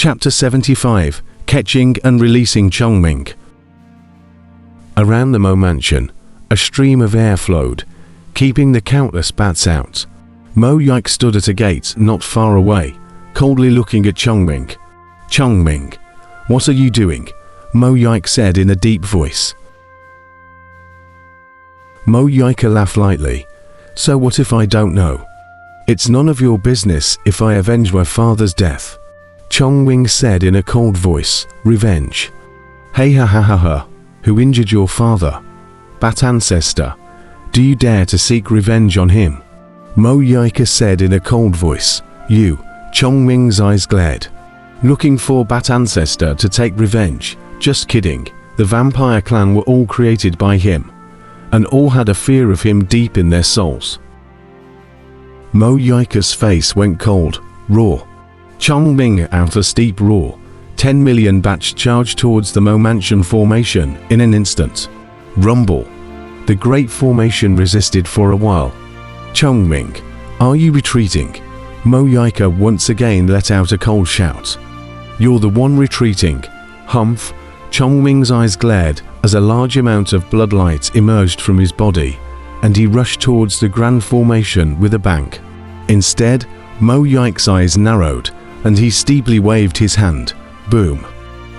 Chapter 75. Catching and Releasing Chongming. Around the Mo mansion, a stream of air flowed, keeping the countless bats out. Mo Yike stood at a gate not far away, coldly looking at Chongming. "Chongming, what are you doing?" Mo Yike said in a deep voice. Mo Yike laughed lightly. "So what if I don't know? It's none of your business if I avenge my father's death." Chongming said in a cold voice, "Revenge? Hey ha ha ha ha, who injured your father? Bat ancestor, do you dare to seek revenge on him?" Mo Yike said in a cold voice. "You." Chongming's eyes glared. "Looking for Bat ancestor to take revenge? Just kidding. The vampire clan were all created by him, and all had a fear of him deep in their souls." Mo Yike's face went cold. "Roar." Chongming out a steep roar. 10 million bats charged towards the Mo Mansion formation in an instant. Rumble. The great formation resisted for a while. "Chongming, are you retreating?" Mo Yike once again let out a cold shout. "You're the one retreating." Humph. Chongming's eyes glared as a large amount of bloodlight emerged from his body, and he rushed towards the grand formation with a bang. Instead, Mo Yike's eyes narrowed, and he steeply waved his hand. Boom.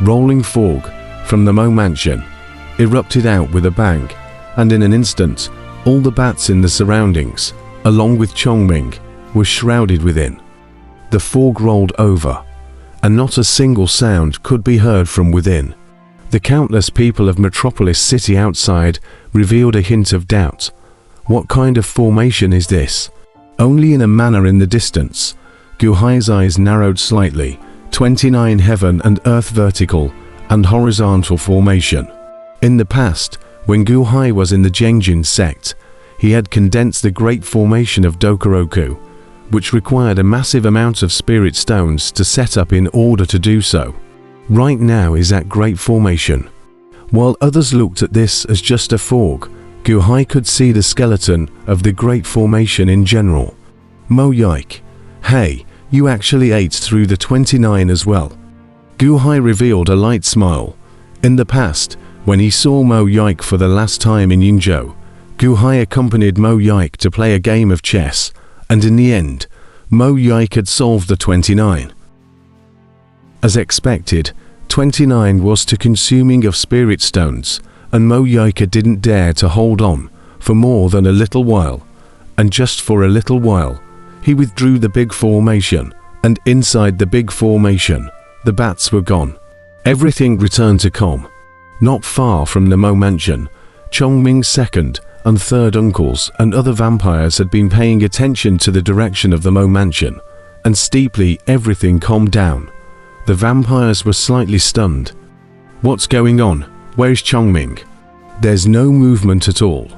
Rolling fog from the Mo Mansion erupted out with a bang, and in an instant, all the bats in the surroundings, along with Chongming, were shrouded within. The fog rolled over, and not a single sound could be heard from within. The countless people of Metropolis City outside revealed a hint of doubt. What kind of formation is this? Only in a manner in the distance. Guhai's eyes narrowed slightly. 29 heaven and earth vertical and horizontal formation. In the past, when Guhai was in the Jengjin sect, he had condensed the great formation of Dokoroku, which required a massive amount of spirit stones to set up in order to do so. Right now is at great formation. While others looked at this as just a fog, Guhai could see the skeleton of the great formation in general. Mo Yike, hey, you actually ate through the 29 as well. Guhai revealed a light smile. In the past, when he saw Mo Yike for the last time in Yingzhou, Guhai accompanied Mo Yike to play a game of chess, and in the end, Mo Yike had solved the 29. As expected, 29 was to consuming of spirit stones, and Mo Yike didn't dare to hold on for more than a little while, and just for a little while, he withdrew the big formation, and inside the big formation, the bats were gone. Everything returned to calm. Not far from the Mo Mansion, Chongming's second and third uncles and other vampires had been paying attention to the direction of the Mo Mansion, and steeply everything calmed down. The vampires were slightly stunned. "What's going on? Where's Chongming?" "There's no movement at all."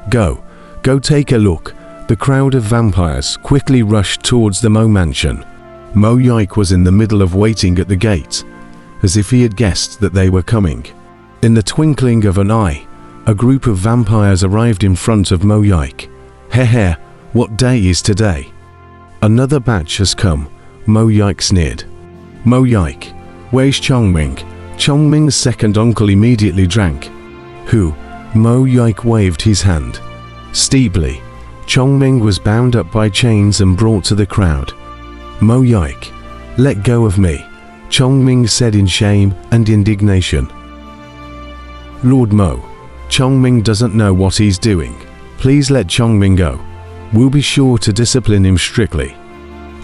Go take a look." The crowd of vampires quickly rushed towards the Mo Mansion. Mo Yike was in the middle of waiting at the gate, as if he had guessed that they were coming. In the twinkling of an eye, a group of vampires arrived in front of Mo Yike. "Heh, what day is today?" "Another batch has come," Mo Yike sneered. "Mo Yike, where's Chongming?" Chongming's second uncle immediately drank. "Who?" Mo Yike waved his hand. Steeply, Chongming was bound up by chains and brought to the crowd. "Mo Yike, let go of me," Chongming said in shame and indignation. "Lord Mo, Chongming doesn't know what he's doing. Please let Chongming go. We'll be sure to discipline him strictly."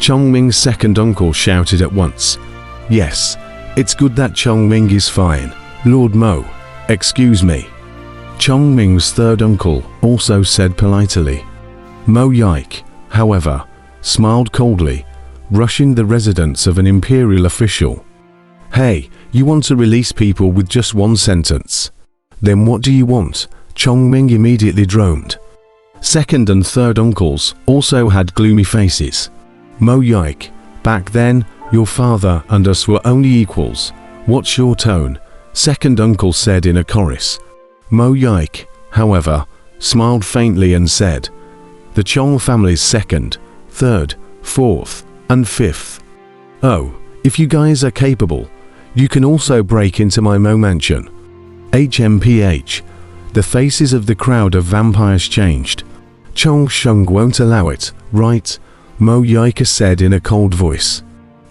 Chongming's second uncle shouted at once. "Yes, it's good that Chongming is fine. Lord Mo, excuse me." Chongming's third uncle also said politely. Mo Yike, however, smiled coldly, rushing the residence of an imperial official. "Hey, you want to release people with just one sentence? Then what do you want?" Chongming immediately droned. Second and third uncles also had gloomy faces. "Mo Yike, back then, your father and us were only equals. What's your tone?" Second uncle said in a chorus. Mo Yike, however, smiled faintly and said, "The Chong family's second, third, fourth, and fifth." "Oh, If you guys are capable, you can also break into my Mo mansion. HMPH. The faces of the crowd of vampires changed. Chong Sheng won't allow it, right? Mo Yaika said in a cold voice.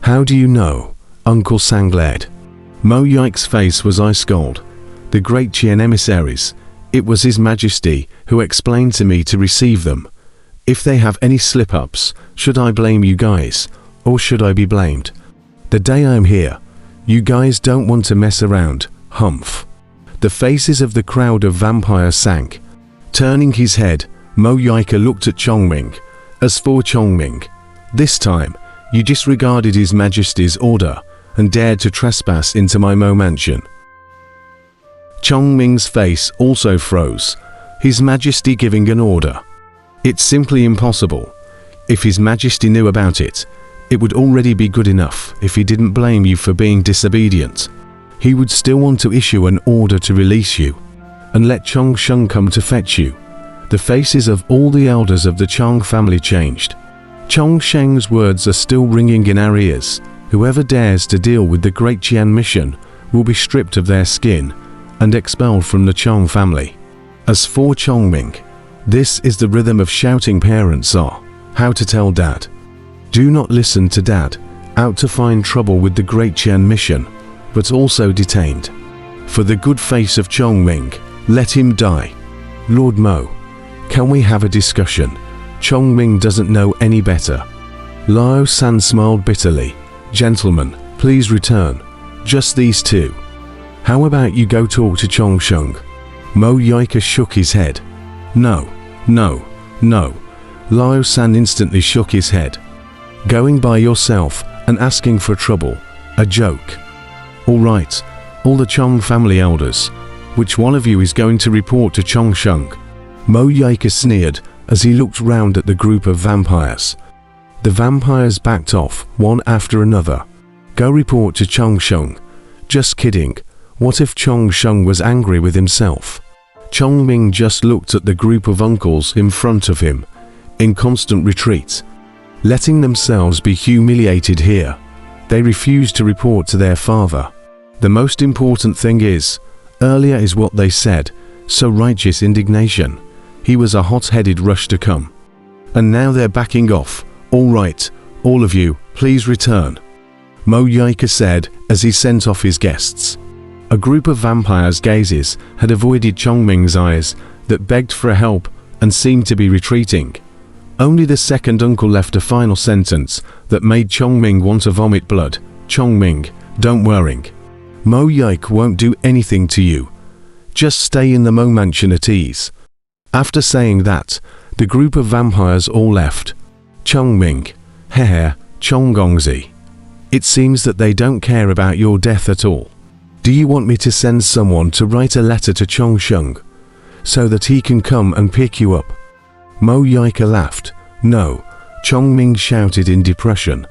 How do you know? Uncle Sang glared. Mo Yaik's face was ice cold. The great Qian emissaries. It was His Majesty who explained to me to receive them. If they have any slip-ups, should I blame you guys, or should I be blamed? The day I'm here, you guys don't want to mess around, humph. The faces of the crowd of vampires sank. Turning his head, Mo Yaika looked at Chongming. As for Chongming, this time, you disregarded His Majesty's order and dared to trespass into my Mo mansion. Chongming's face also froze. His Majesty giving an order. It's simply impossible. If His Majesty knew about it, it would already be good enough if he didn't blame you for being disobedient. He would still want to issue an order to release you and let Chong Sheng come to fetch you. The faces of all the elders of the Chang family changed. Chong Sheng's words are still ringing in our ears. Whoever dares to deal with the Great Qian mission will be stripped of their skin and expelled from the Chang family. As for Chongming, this is the rhythm of shouting parents are. How to tell Dad. Do not listen to Dad, out to find trouble with the Great Qian mission, but also detained. For the good face of Chongming, let him die. Lord Mo, can we have a discussion? Chongming doesn't know any better. Lao San smiled bitterly. Gentlemen, please return. Just these two. How about you go talk to Chong Sheng? Mo Yaika shook his head. No, no, no. Lao San instantly shook his head. Going by yourself and asking for trouble. A joke. All right, all the Chong family elders. Which one of you is going to report to Chong Sheng? Mo Yaika sneered as he looked round at the group of vampires. The vampires backed off, one after another. Go report to Chong Sheng. Just kidding. What if Chong Sheng was angry with himself? Chongming just looked at the group of uncles in front of him, in constant retreat, letting themselves be humiliated here. They refused to report to their father. The most important thing is, earlier is what they said, so righteous indignation. He was a hot-headed rush to come. And now they're backing off. All right, all of you, please return. Mo Yaika said as he sent off his guests. A group of vampires' gazes had avoided Chongming's eyes that begged for help and seemed to be retreating. Only the second uncle left a final sentence that made Chongming want to vomit blood. Chongming, don't worry. Mo Yaika won't do anything to you. Just stay in the Mo mansion at ease. After saying that, the group of vampires all left. Chongming, Hehe, Chonggongzi. It seems that they don't care about your death at all. Do you want me to send someone to write a letter to Chong Sheng so that he can come and pick you up? Mo Yaika laughed. No, Chongming shouted in depression.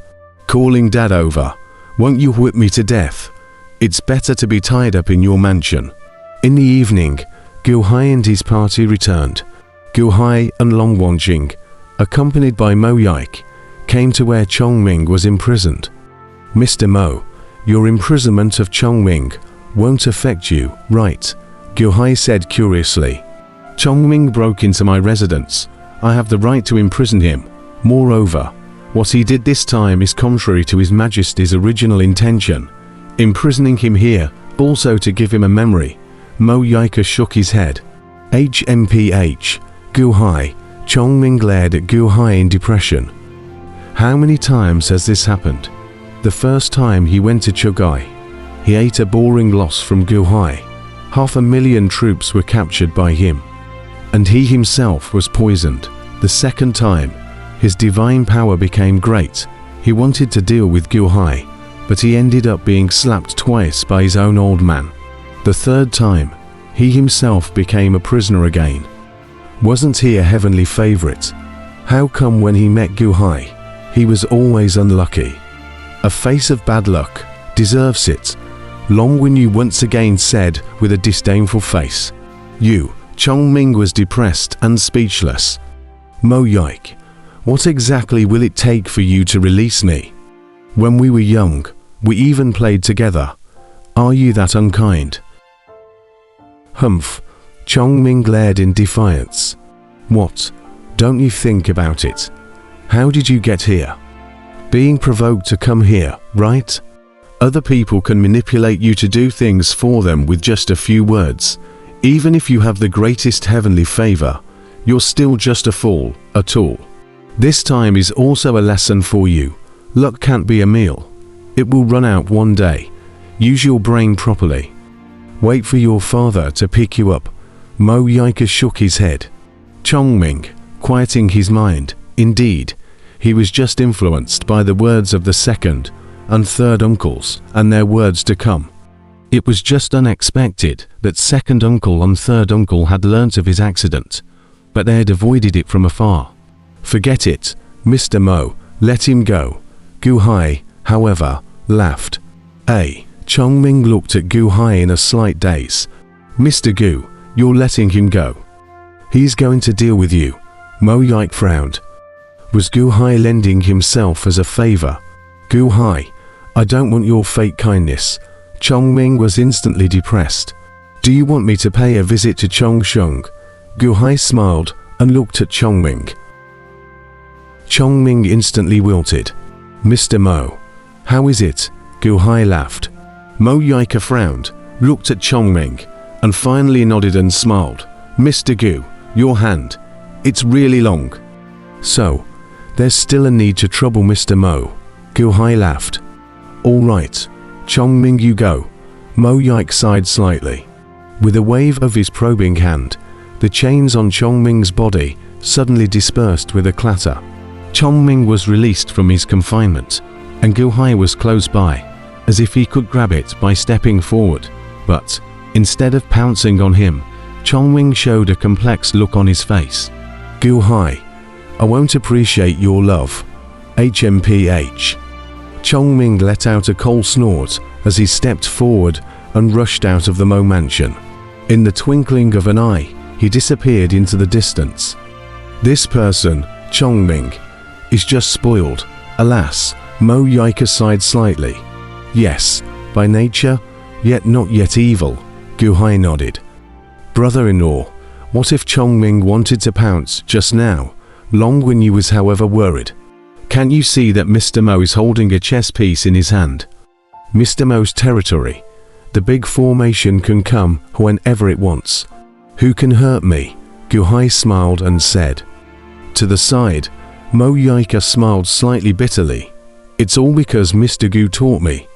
Calling Dad over. Won't you whip me to death? It's better to be tied up in your mansion. In the evening, Gu Hai and his party returned. Gu Hai and Long Wanjing, accompanied by Mo Yaika, came to where Chongming was imprisoned. Mr. Mo, your imprisonment of Chongming won't affect you, right? Gu Hai said curiously. Chongming broke into my residence. I have the right to imprison him. Moreover, what he did this time is contrary to His Majesty's original intention. Imprisoning him here, also to give him a memory. Mo Yaika shook his head. HMPH, Gu Hai. Chongming glared at Gu Hai in depression. How many times has this happened? The first time he went to Chugai, he ate a boring loss from Gu Hai. 500,000 troops were captured by him, and he himself was poisoned. The second time, his divine power became great. He wanted to deal with Gu Hai, but he ended up being slapped twice by his own old man. The third time, he himself became a prisoner again. Wasn't he a heavenly favorite? How come when he met Gu Hai, he was always unlucky? A face of bad luck, deserves it. Long Wenyu once again said with a disdainful face. You, Chongming was depressed and speechless. Mo Yaika, what exactly will it take for you to release me? When we were young, We even played together. Are you that unkind? Humph. Chongming glared in defiance. What? Don't you think about it? How did you get here? Being provoked to come here, right? Other people can manipulate you to do things for them with just a few words. Even if you have the greatest heavenly favor, you're still just a fool, a tool. This time is also a lesson for you. Luck can't be a meal. It will run out one day. Use your brain properly. Wait for your father to pick you up. Mo Yika shook his head. Chongming, quieting his mind. Indeed, he was just influenced by the words of the second and third uncles and their words to come. It was just unexpected that second uncle and third uncle had learnt of his accident, but they had avoided it from afar. Forget it, Mr. Mo, let him go. Gu Hai, however, laughed. Chongming looked at Gu Hai in a slight daze. Mr. Gu, you're letting him go. He's going to deal with you. Mo Yike frowned. Was Gu Hai lending himself as a favor? Gu Hai, I don't want your fake kindness. Chongming was instantly depressed. Do you want me to pay a visit to Chongsheng? Gu Hai smiled and looked at Chongming. Chongming instantly wilted. Mr. Mo, how is it? Gu Hai laughed. Mo Yika frowned, looked at Chongming, and finally nodded and smiled. Mr. Gu, your hand. It's really long. So, there's still a need to trouble Mr. Mo. Gu Hai laughed. All right, Chongming, you go. Mo Yike sighed slightly. With a wave of his probing hand, the chains on Chongming's body suddenly dispersed with a clatter. Chongming was released from his confinement, and Gu Hai was close by, as if he could grab it by stepping forward. But, instead of pouncing on him, Chongming showed a complex look on his face. Gu Hai, I won't appreciate your love. HMPH. Chongming let out a cold snort as he stepped forward and rushed out of the Mo mansion. In the twinkling of an eye, he disappeared into the distance. This person, Chongming, is just spoiled. Alas, Mo Yika sighed slightly. Yes, by nature, yet not yet evil. Gu Hai nodded. Brother-in-law, what if Chongming wanted to pounce just now? Long Wenyu was however worried. Can't you see that Mr. Mo is holding a chess piece in his hand? Mr. Mo's territory. The big formation can come whenever it wants. Who can hurt me? Gu Hai smiled and said. To the side, Mo Yika smiled slightly bitterly. It's all because Mr. Gu taught me.